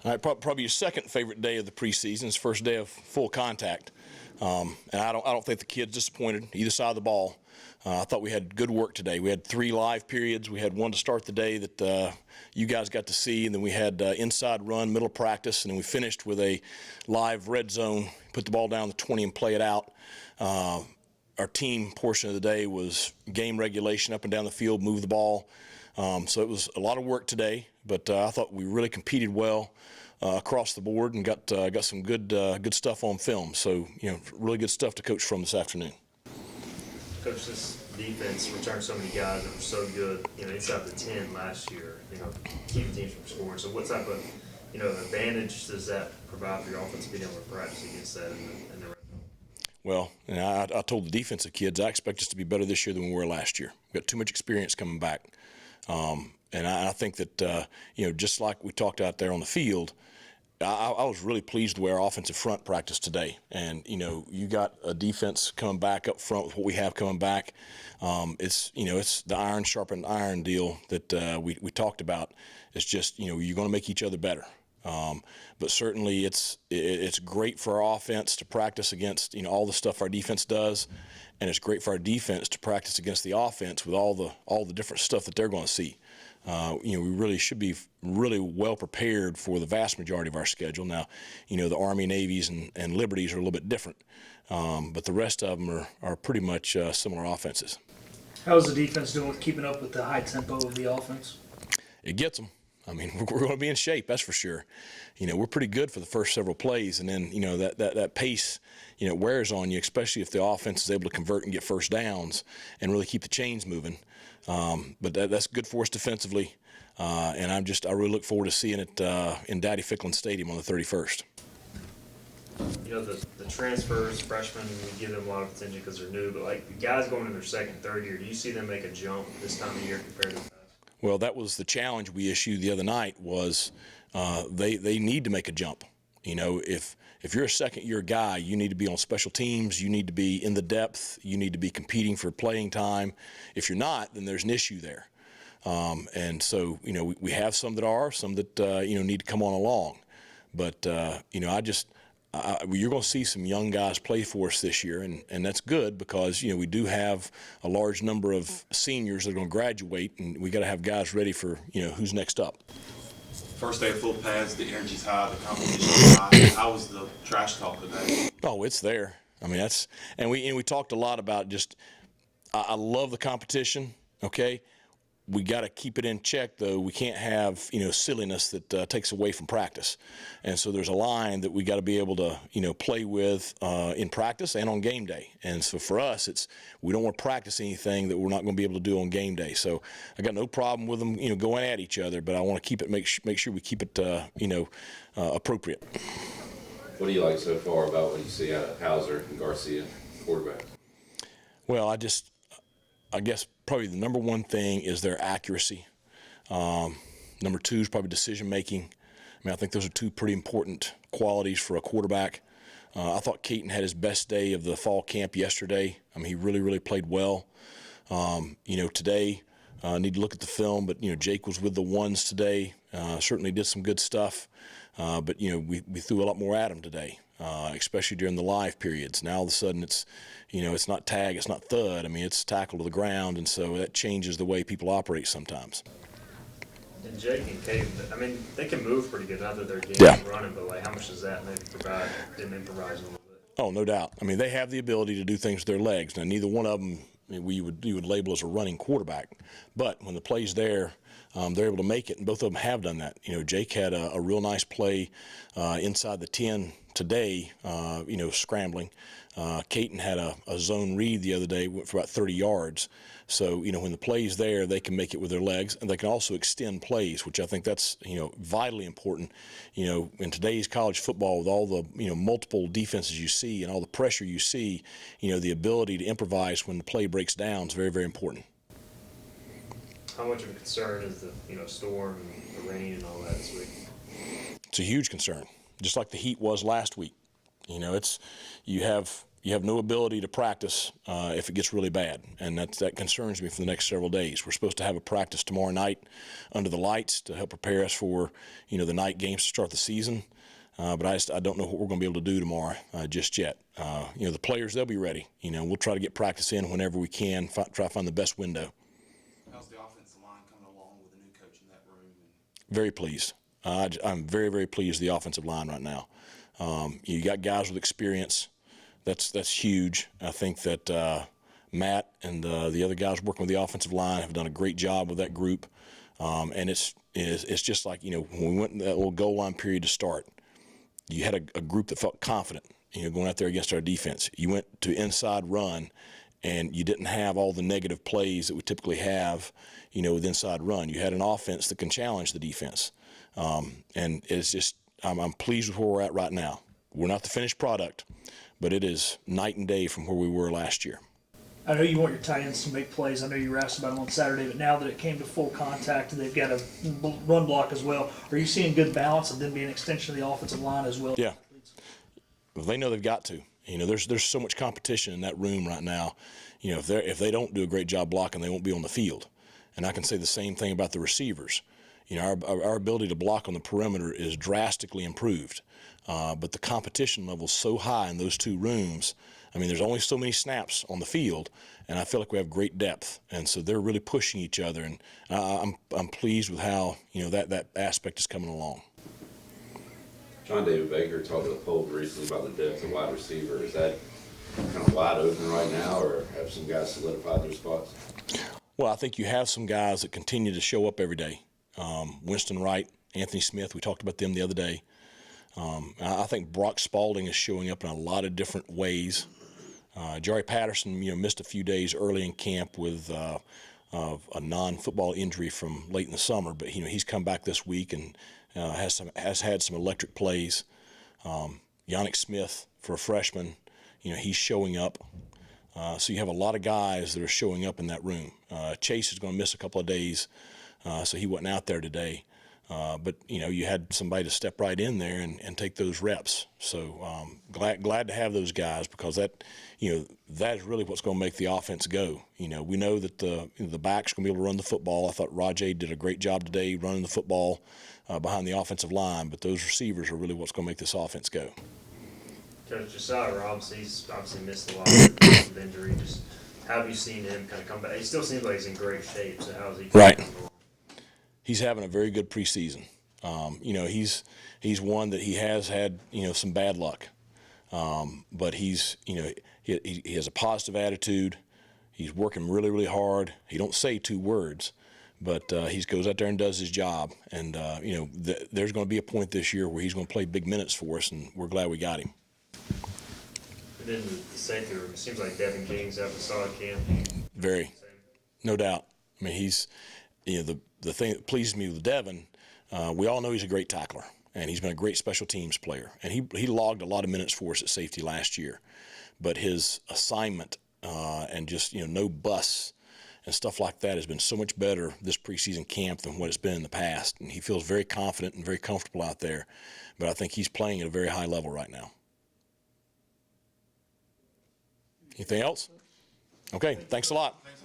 All right, probably your second favorite day of the preseason is first day of full contact. And I don't think the kids disappointed either side of the ball. I thought we had good work today. We had 3 live periods. We had one to start the day that you guys got to see, and then we had inside run, middle of practice, and then we finished with a live red zone, put the ball down the 20 and play it out. Our team portion of the day was game regulation, up and down the field, move the ball. So it was a lot of work today, but I thought we really competed well across the board and got some good stuff on film. So, really good stuff to coach from this afternoon. Coach, this defense returned so many guys that were so good, inside the 10 last year, keeping teams from scoring. So what type of, advantage does that provide for your offense being able to practice against that in the red zone? Well, I told the defensive kids I expect us to be better this year than we were last year. We've got too much experience coming back. And I think that, just like we talked out there on the field, I was really pleased with our offensive front practice today. And, you got a defense coming back up front with what we have coming back. It's the iron sharpened iron deal that we talked about. It's just, you're going to make each other better. But certainly it's great for our offense to practice against, all the stuff our defense does. And it's great for our defense to practice against the offense with all the different stuff that they're going to see. We really should be really well prepared for the vast majority of our schedule. Now, the Army, Navies, and Liberties are a little bit different, but the rest of them are pretty much similar offenses. How's the defense doing with keeping up with the high tempo of the offense? It gets them. I mean, we're going to be in shape, that's for sure. We're pretty good for the first several plays, and then, that pace, wears on you, especially if the offense is able to convert and get first downs and really keep the chains moving. But that's good for us defensively, and I really look forward to seeing it in Daddy Ficklin Stadium on the 31st. The transfers, freshmen, we give them a lot of attention because they're new, but like the guys going in their second, third year, do you see them make a jump this time of year compared to the past? Well, that was the challenge we issued the other night was they need to make a jump. If you're a second-year guy, you need to be on special teams. You need to be in the depth. You need to be competing for playing time. If you're not, then there's an issue there. And so, we have some that are, some that, need to come on along. But, you're going to see some young guys play for us this year, and that's good because, we do have a large number of seniors that are going to graduate, and we got to have guys ready for, who's next up. First day of full pads, the energy's high, the competition's high. How was the trash talk today? Oh, it's there. I mean, we talked a lot about just. I love the competition. Okay, we got to keep it in check though. We can't have silliness that takes away from practice, and so there's a line that we got to be able to play with in practice and on game day. And so for us, we don't want to practice anything that we're not going to be able to do on game day. So I got no problem with them going at each other, but I want to keep it make sure we keep it appropriate. What do you like so far about what you see out of Hauser and Garcia, quarterbacks? Well, I guess probably the number one thing is their accuracy. Number two is probably decision making. I think those are two pretty important qualities for a quarterback. I thought Caton had his best day of the fall camp yesterday. He really, really played well. Today, need to look at the film, but Jake was with the ones today. Certainly did some good stuff. But we threw a lot more at him today, especially during the live periods. Now all of a sudden it's not tag, it's not thud. It's tackle to the ground, and so that changes the way people operate sometimes. And Jake and Caden, they can move pretty good. Not that they're getting running, but how much does that maybe provide them improvising a little bit? Oh, no doubt. They have the ability to do things with their legs. Now, neither one of them you would label as a running quarterback, but when the play's there, they're able to make it, and both of them have done that. Jake had a real nice play inside the 10 today, scrambling. Caton had a zone read the other day, went for about 30 yards. So, when the play's there, they can make it with their legs, and they can also extend plays, which I think that's, vitally important. In today's college football, with all the, multiple defenses you see and all the pressure you see, the ability to improvise when the play breaks down is very, very important. How much of a concern is the, storm and the rain and all that this week? It's a huge concern, just like the heat was last week. You have you have no ability to practice if it gets really bad, and that concerns me for the next several days. We're supposed to have a practice tomorrow night under the lights to help prepare us for, the night games to start the season. But I don't know what we're going to be able to do tomorrow just yet. The players, they'll be ready. We'll try to get practice in whenever we can, try to find the best window. How's the offensive line coming along with the new coach in that room? Very pleased. I'm very, very pleased with the offensive line right now. You got guys with experience. That's huge. I think that Matt and the other guys working with the offensive line have done a great job with that group. And it's just like, when we went in that little goal line period to start, you had a group that felt confident, going out there against our defense. You went to inside run, and you didn't have all the negative plays that we typically have, with inside run. You had an offense that can challenge the defense. And it's just, I'm pleased with where we're at right now. We're not the finished product, but it is night and day from where we were last year. I know you want your tight ends to make plays. I know you were asked about them on Saturday, but now that it came to full contact and they've got a run block as well, are you seeing good balance of them being an extension of the offensive line as well? Yeah. Well, they know they've got to. There's so much competition in that room right now. If they don't do a great job blocking, they won't be on the field. And I can say the same thing about the receivers. Our ability to block on the perimeter is drastically improved. But the competition level is so high in those two rooms. There's only so many snaps on the field, and I feel like we have great depth. And so they're really pushing each other, and I'm pleased with how, that aspect is coming along. John David Baker talked to the Poll recently about the depth of wide receiver. Is that kind of wide open right now, or have some guys solidified their spots? Well, I think you have some guys that continue to show up every day. Winston Wright, Anthony Smith, we talked about them the other day. I think Brock Spalding is showing up in a lot of different ways. Jerry Patterson, missed a few days early in camp with a non-football injury from late in the summer, but he's come back this week and has had some electric plays. Yannick Smith, for a freshman, he's showing up. So you have a lot of guys that are showing up in that room. Chase is going to miss a couple of days, so he wasn't out there today. But you had somebody to step right in there and take those reps. So glad to have those guys, because that is really what's going to make the offense go. We know that the back's going to be able to run the football. I thought Rajay did a great job today running the football behind the offensive line, but those receivers are really what's going to make this offense go. Coach Josiah Robinson, he's obviously missed a lot with injury. Just how have you seen him kind of come back? He still seems like he's in great shape. So how's he Right. coming along? He's having a very good preseason. He's one that he has had some bad luck, but he has a positive attitude. He's working really, really hard. He don't say two words, but he goes out there and does his job. And there's going to be a point this year where he's going to play big minutes for us, and we're glad we got him. And then the safety room, it seems like Devin King's having a solid camp. Very, no doubt. He's the thing that pleases me with Devin, we all know he's a great tackler, and he's been a great special teams player. And he logged a lot of minutes for us at safety last year. But his assignment and just, no busts and stuff like that has been so much better this preseason camp than what it's been in the past. And he feels very confident and very comfortable out there. But I think he's playing at a very high level right now. Anything else? Okay, thanks a lot.